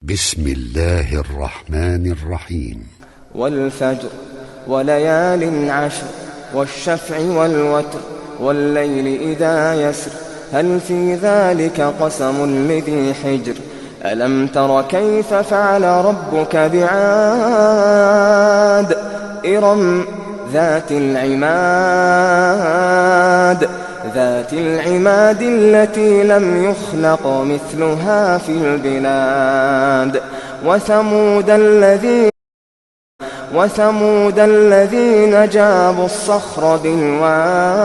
بسم الله الرحمن الرحيم. والفجر وليال عشر والشفع والوتر والليل إذا يسر هل في ذلك قسم لذي حجر ألم تر كيف فعل ربك بعاد إرم ذات العماد التي لم يخلق مثلها في البلاد وثمود الذين جابوا الصخر بالواد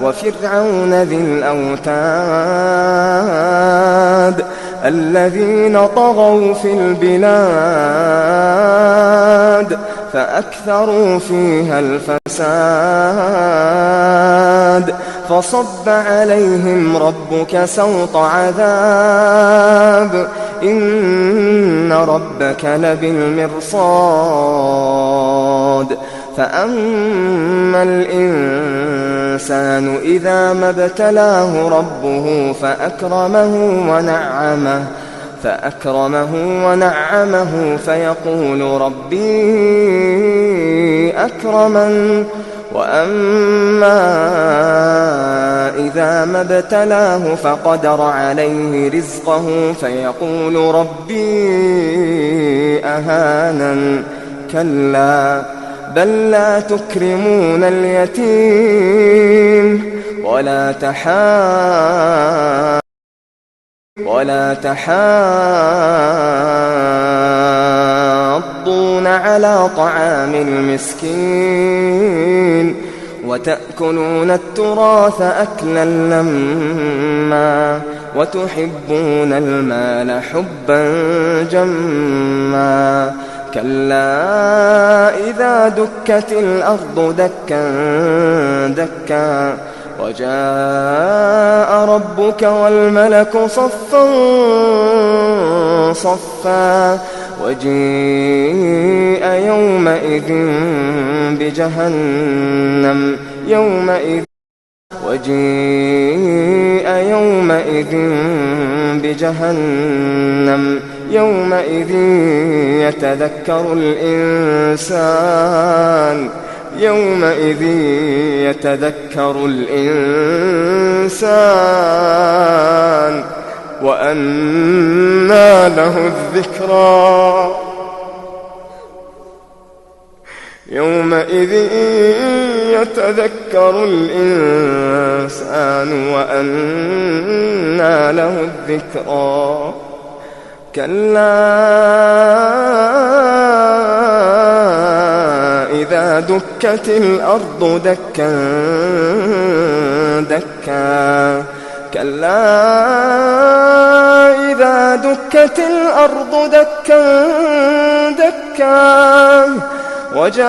وفرعون ذي الأوتاد الذين طغوا في البلاد فأكثروا فيها الفساد فصب عليهم ربك سوط عذاب إن ربك لبالمرصاد فأما الإنسان إذا ما ابتلاه ربه فأكرمه ونعمه فيقول ربي أكرمن وأما إذا ما ابتلاه فقدر عليه رزقه فيقول ربي أهانن كلا بل لا تكرمون اليتيم ولا تحاضون على طعام المسكين وتأكلون التراث أكلا لما وتحبون المال حبا جما كلا إذا دكت الأرض دكا دكا وجاء ربك والملك صفا صفا وجيء يومئذ بجهنم يومئذ يتذكر الإنسان وأنى له الذكرى يومئذ يتذكر الإنسان وأنى له الذكرى كلا إذا دكت الأرض دكا دكا إذا دكت الأرض دكا دكا وجاء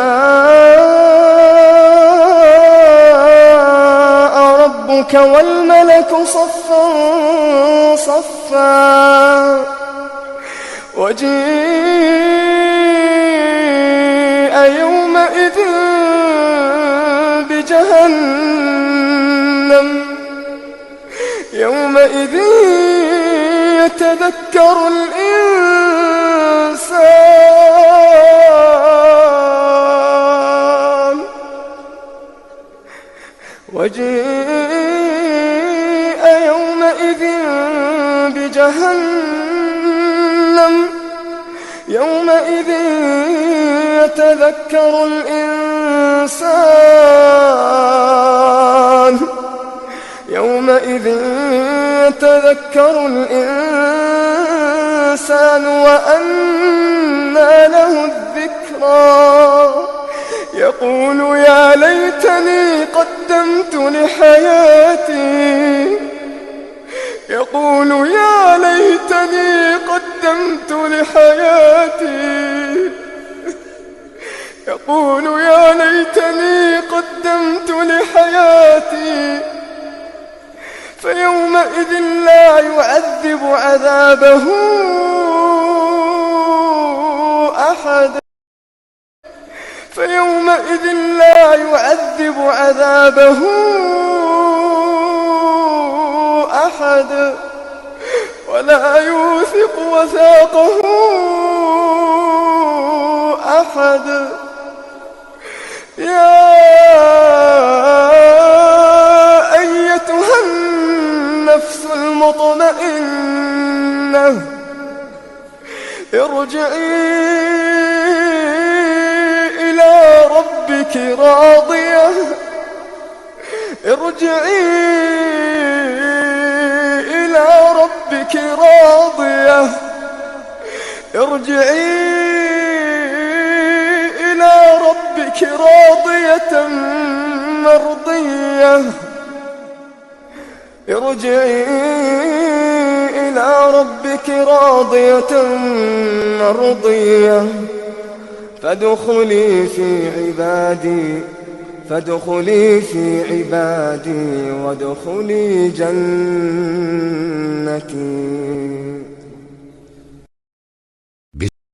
ربك والملك صفا صفا وجيء يومئذ بجهنم يومئذ يتذكر الإنسان وجيء يومئذ بجهنم يومئذ يتذكر الإنسان وأنى له الذكرى يقول يا ليتني قدمت لحياتي فيومئذ لا يعذب عذابه أحد ولا يوثق وثاقه أحد. يا أيتها النفس المطمئنة ارجعي إلى ربك راضية مرضية فادخلي في عبادي وادخلي جنتي.